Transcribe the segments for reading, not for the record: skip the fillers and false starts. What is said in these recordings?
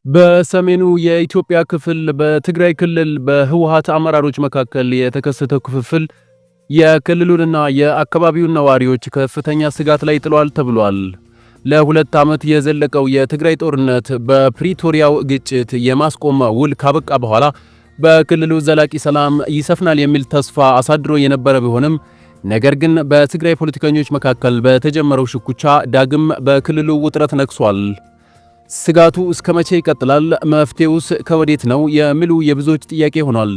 በሰሜኑ የኢትዮጵያ ክፍል በትግራይ ክልል በህወሓት አመራሮች መካከል የተከሰተው ክፍፍል የክልሉንና የአካባቢውን ነዋሪዎች ከፍተኛ ስጋት ላይ ጥሏል ተብሏል። ለሁለት ዓመት የዘለቀው የትግራይ ጦርነት በፕሪቶሪያው ግጭት የማስቆም ውል ካበቃ በኋላ በክልሉ ዘላቂ ሰላም ይሰፍናል የሚል ተስፋ አሳድሮ የነበረ ቢሆንም ነገር ግን በትግራይ ፖለቲከኞች መካከል በተጀመረው ሽኩቻ ዳግም በክልሉ ውጥረት ነግሷል። ስጋቱ እስከ መቼ ይቀጥላል? መፍትሄውስ ከወዴት ነው? የሚሉ የብዙዎች ጥያቄ ሆኗል።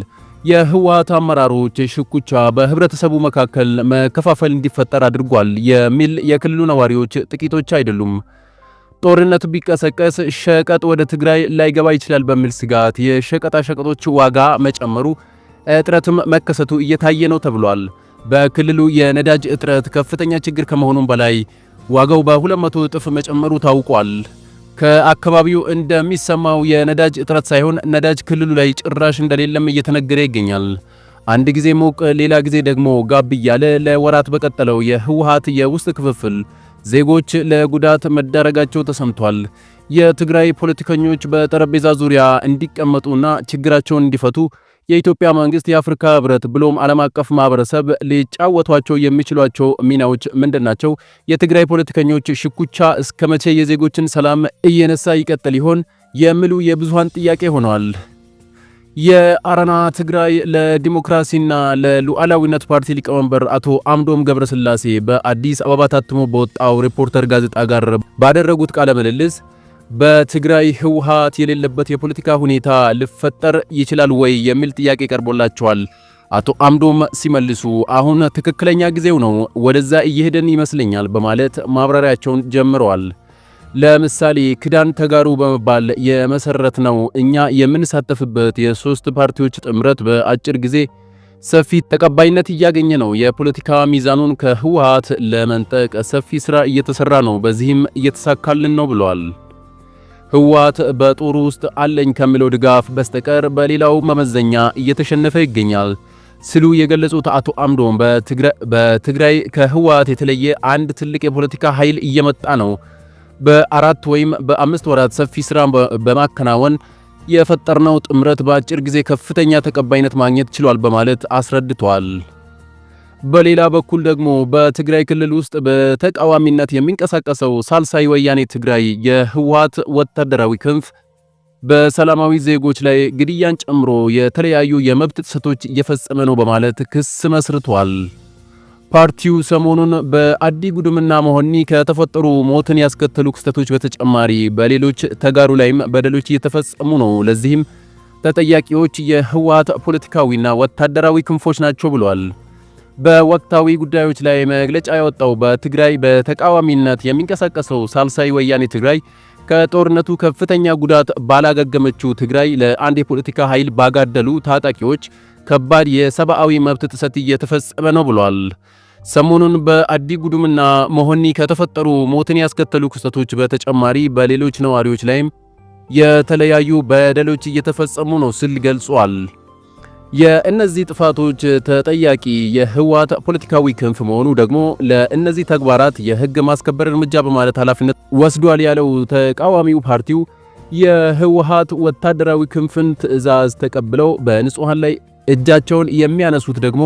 የህወሓት አመራሮች ሽኩቻ በህብረተሰቡ መካከል መከፋፈል እንዲፈጠር አድርጓል የሚል የክልሉ ነዋሪዎች ጥቂቶች አይደሉም። ጦርነት ቢቀሰቀስ ሸቀጥ ወደ ትግራይ ላይገባ ይችላል በሚል ስጋት የሸቀጣ ሸቀጦች ዋጋ መጨመሩ፣ እጥረትም መከሰቱ እየታየ ነው ተብሏል። በክልሉ የነዳጅ እጥረት ከፍተኛ ችግር ከመሆኑም በላይ ዋጋው በ200 እጥፍ መጨመሩ ታውቋል። ከአካባቢው እንደሚሰማው የነዳጅ እጥረት ሳይሆን ነዳጅ ክልሉ ላይ ጭራሽ እንደሌለም እየተነገረ ይገኛል። አንድ ጊዜ ሞቅ ሌላ ጊዜ ደግሞ ጋብ እያለ ለወራት በቀጠለው የህወሓት የውስጥ ክፍፍል ዜጎች ለጉዳት መዳረጋቸው ተሰምቷል። የትግራይ ፖለቲከኞች በጠረጴዛ ዙሪያ እንዲቀመጡና ችግራቸውን እንዲፈቱ የኢትዮጵያ መንግስት፣ የአፍሪካ ህብረት ብሎም ዓለም አቀፍ ማህበረሰብ ሊጫወቷቸው የሚችሏቸው ሚናዎች ምንድናቸው? የትግራይ ፖለቲከኞች ሽኩቻ እስከ መቼ የዜጎችን ሰላም እየነሳ ይቀጥል ይሆን? የሚሉ የብዙሃን ጥያቄ ሆነዋል። የአረና ትግራይ ለዲሞክራሲና ለሉዓላዊነት ፓርቲ ሊቀመንበር አቶ አምዶም ገብረስላሴ በአዲስ አበባ ታትሞ በወጣው ሪፖርተር ጋዜጣ ጋር ባደረጉት ቃለ ምልልስ በትግራይ ህወሓት የሌለበት የፖለቲካ ሁኔታ ሊፈጠር ይችላል ወይ የሚል ጥያቄ ቀርቦላቸዋል። አቶ አምዶም ሲመልሱ አሁን ትክክለኛ ጊዜው ነው፣ ወደዛ እየሄደን ይመስለኛል በማለት ማብራሪያቸውን ጀምረዋል። ለምሳሌ ክዳን ተጋሩ በመባል የመሰረት ነው እኛ የምንሳተፍበት የሶስት ፓርቲዎች ጥምረት በአጭር ጊዜ ሰፊ ተቀባይነት እያገኘ ነው። የፖለቲካ ሚዛኑን ከህወሓት ለመንጠቅ ሰፊ ስራ እየተሰራ ነው፣ በዚህም እየተሳካልን ነው ብለዋል። ህወሓት በጦሩ ውስጥ አለኝ ከሚለው ድጋፍ በስተቀር በሌላው መመዘኛ እየተሸነፈ ይገኛል ሲሉ የገለጹት አቶ አምዶም በትግራይ ከህወሓት የተለየ አንድ ትልቅ የፖለቲካ ኃይል እየመጣ ነው፣ በ4 ወይም በ5 ወራት ሰፊ ስራ በማከናወን የፈጠርነው ጥምረት በአጭር ጊዜ ከፍተኛ ተቀባይነት ማግኘት ችሏል በማለት አስረድቷል። በሌላ በኩል ደግሞ በትግራይ ክልል ውስጥ በተቃዋሚነት የሚንቀሳቀሰው ሳልሳይ ወያኔ ትግራይ የህወሓት ወታደራዊ ክንፍ በሰላማዊ ዜጎች ላይ ግድያን ጨምሮ የተለያዩ የመብት ጥሰቶች እየፈጸመ ነው በማለት ክስ መስርቷል። ፓርቲው ሰሞኑን በአዲ ጉዱምና መሆኒ ከተፈጠሩ ሞትን ያስከተሉ ክስተቶች በተጨማሪ በሌሎች ተጋሩ ላይም በደሎች እየተፈጸሙ ነው፣ ለዚህም ተጠያቂዎች የህወሓት ፖለቲካዊና ወታደራዊ ክንፎች ናቸው ብሏል። በወቅታዊ ጉዳዮች ላይ መግለጫ ያወጣው በትግራይ በተቃዋሚነት የሚንቀሳቀሰው ሳልሳይ ወያኔ ትግራይ ከጦርነቱ ከፍተኛ ጉዳት ባላገገመችው ትግራይ ለአንድ የፖለቲካ ኃይል ባጋደሉ ታጣቂዎች ከባድ የሰብአዊ መብት ጥሰት እየተፈጸመ ነው ብሏል። ሰሞኑን በአዲ ጉዱምና መሆኒ ከተፈጠሩ ሞትን ያስከተሉ ክስተቶች በተጨማሪ በሌሎች ነዋሪዎች ላይም የተለያዩ በደሎች እየተፈጸሙ ነው ሲል ገልጿል። የእነዚህ ጥፋቶች ተጠያቂ የህወሓት ፖለቲካዊ ክንፍ መሆኑ ደግሞ ለእነዚህ ተግባራት የህግ ማስከበር እርምጃ በማለት ኃላፊነት ወስዷል ያለው ተቃዋሚው ፓርቲው የህወሓት ወታደራዊ ክንፍን ትዕዛዝ ተቀብለው በንጹሃን ላይ እጃቸውን የሚያነሱት ደግሞ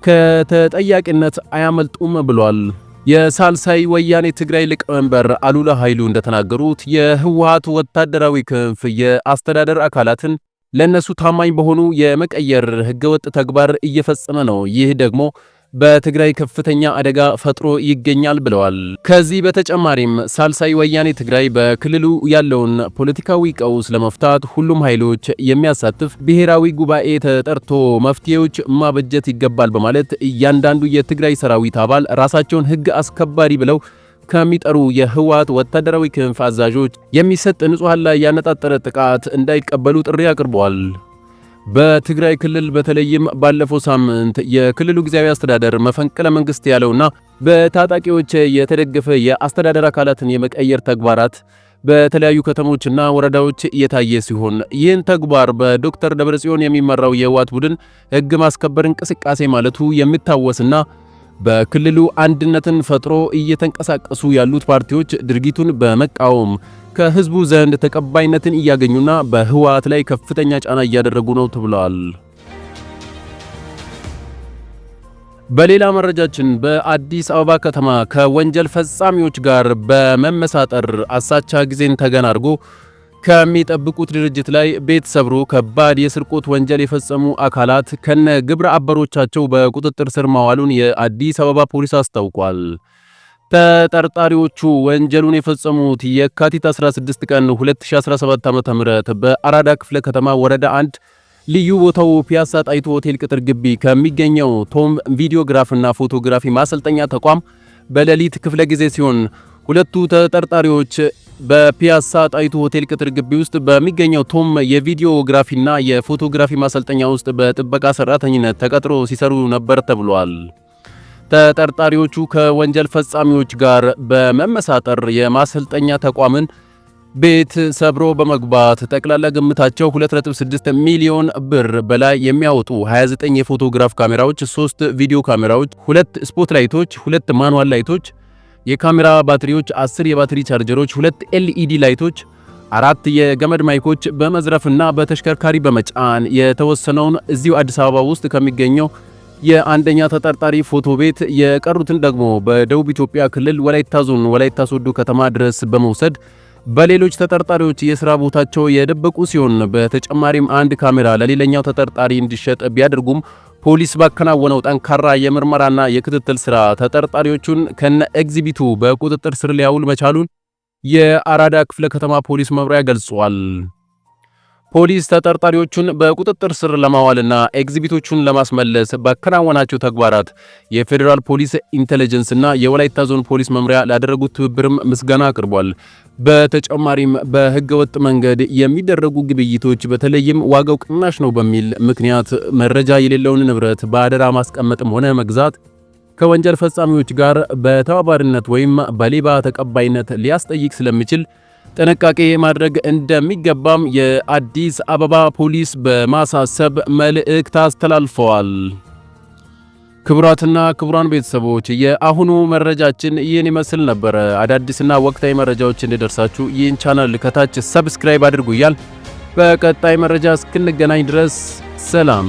ከተጠያቂነት አያመልጡም ብሏል። የሳልሳይ ወያኔ ትግራይ ሊቀመንበር አሉላ ኃይሉ እንደተናገሩት የህወሓት ወታደራዊ ክንፍ የአስተዳደር አካላትን ለነሱ ታማኝ በሆኑ የመቀየር ህገወጥ ተግባር እየፈጸመ ነው። ይህ ደግሞ በትግራይ ከፍተኛ አደጋ ፈጥሮ ይገኛል ብለዋል። ከዚህ በተጨማሪም ሳልሳይ ወያኔ ትግራይ በክልሉ ያለውን ፖለቲካዊ ቀውስ ለመፍታት ሁሉም ኃይሎች የሚያሳትፍ ብሔራዊ ጉባኤ ተጠርቶ መፍትሄዎች ማበጀት ይገባል በማለት እያንዳንዱ የትግራይ ሰራዊት አባል ራሳቸውን ህግ አስከባሪ ብለው ከሚጠሩ የህወሓት ወታደራዊ ክንፍ አዛዦች የሚሰጥ ንጹሃን ላይ ያነጣጠረ ጥቃት እንዳይቀበሉ ጥሪ አቅርበዋል። በትግራይ ክልል በተለይም ባለፈው ሳምንት የክልሉ ጊዜያዊ አስተዳደር መፈንቅለ መንግስት ያለውና በታጣቂዎች የተደገፈ የአስተዳደር አካላትን የመቀየር ተግባራት በተለያዩ ከተሞችና ወረዳዎች እየታየ ሲሆን ይህን ተግባር በዶክተር ደብረጽዮን የሚመራው የህወሓት ቡድን ህግ ማስከበር እንቅስቃሴ ማለቱ የሚታወስና በክልሉ አንድነትን ፈጥሮ እየተንቀሳቀሱ ያሉት ፓርቲዎች ድርጊቱን በመቃወም ከህዝቡ ዘንድ ተቀባይነትን እያገኙና በህወሓት ላይ ከፍተኛ ጫና እያደረጉ ነው ተብሏል። በሌላ መረጃችን በአዲስ አበባ ከተማ ከወንጀል ፈጻሚዎች ጋር በመመሳጠር አሳቻ ጊዜን ተገን አድርጎ ከሚጠብቁት ድርጅት ላይ ቤት ሰብሮ ከባድ የስርቆት ወንጀል የፈጸሙ አካላት ከነ ግብረ አበሮቻቸው በቁጥጥር ስር ማዋሉን የአዲስ አበባ ፖሊስ አስታውቋል። ተጠርጣሪዎቹ ወንጀሉን የፈጸሙት የካቲት 16 ቀን 2017 ዓ.ም በአራዳ ክፍለ ከተማ ወረዳ 1 ልዩ ቦታው ፒያሳ ጣይቱ ሆቴል ቅጥር ግቢ ከሚገኘው ቶም ቪዲዮግራፍና ፎቶግራፊ ማሰልጠኛ ተቋም በሌሊት ክፍለ ጊዜ ሲሆን ሁለቱ ተጠርጣሪዎች በፒያሳ ጣይቱ ሆቴል ቅጥር ግቢ ውስጥ በሚገኘው ቶም የቪዲዮግራፊና የፎቶግራፊ ማሰልጠኛ ውስጥ በጥበቃ ሰራተኝነት ተቀጥሮ ሲሰሩ ነበር ተብሏል። ተጠርጣሪዎቹ ከወንጀል ፈጻሚዎች ጋር በመመሳጠር የማሰልጠኛ ተቋምን ቤት ሰብሮ በመግባት ጠቅላላ ግምታቸው 2.6 ሚሊዮን ብር በላይ የሚያወጡ 29 የፎቶግራፍ ካሜራዎች፣ 3 ቪዲዮ ካሜራዎች፣ 2 ስፖት ላይቶች፣ 2 ማኑዋል ላይቶች፣ የካሜራ ባትሪዎች፣ 10 የባትሪ ቻርጀሮች፣ 2 ኤልኢዲ ላይቶች፣ 4 የገመድ ማይኮች በመዝረፍና በተሽከርካሪ በመጫን የተወሰነውን እዚሁ አዲስ አበባ ውስጥ ከሚገኘው የአንደኛ ተጠርጣሪ ፎቶ ቤት የቀሩትን ደግሞ በደቡብ ኢትዮጵያ ክልል ወላይታ ዞን ወላይታ ሶዶ ከተማ ድረስ በመውሰድ በሌሎች ተጠርጣሪዎች የሥራ ቦታቸው የደበቁ ሲሆን በተጨማሪም አንድ ካሜራ ለሌላኛው ተጠርጣሪ እንዲሸጥ ቢያደርጉም ፖሊስ ባከናወነው ጠንካራ የምርመራና የክትትል ሥራ ተጠርጣሪዎቹን ከነ ኤግዚቢቱ በቁጥጥር ስር ሊያውል መቻሉን የአራዳ ክፍለ ከተማ ፖሊስ መምሪያ ገልጿል። ፖሊስ ተጠርጣሪዎቹን በቁጥጥር ስር ለማዋልና ኤግዚቢቶቹን ለማስመለስ ባከናወናቸው ተግባራት የፌዴራል ፖሊስ ኢንተለጀንስ እና የወላይታ ዞን ፖሊስ መምሪያ ላደረጉት ትብብርም ምስጋና አቅርቧል። በተጨማሪም በህገወጥ መንገድ የሚደረጉ ግብይቶች በተለይም ዋጋው ቅናሽ ነው በሚል ምክንያት መረጃ የሌለውን ንብረት በአደራ ማስቀመጥም ሆነ መግዛት ከወንጀል ፈጻሚዎች ጋር በተባባሪነት ወይም በሌባ ተቀባይነት ሊያስጠይቅ ስለሚችል ጥንቃቄ ማድረግ እንደሚገባም የአዲስ አበባ ፖሊስ በማሳሰብ መልእክት አስተላልፈዋል። ክቡራትና ክቡራን ቤተሰቦች የአሁኑ መረጃችን ይህን ይመስል ነበር። አዳዲስና ወቅታዊ መረጃዎች እንዲደርሳችሁ ይህን ቻናል ከታች ሰብስክራይብ አድርጉ እያል በቀጣይ መረጃ እስክንገናኝ ድረስ ሰላም።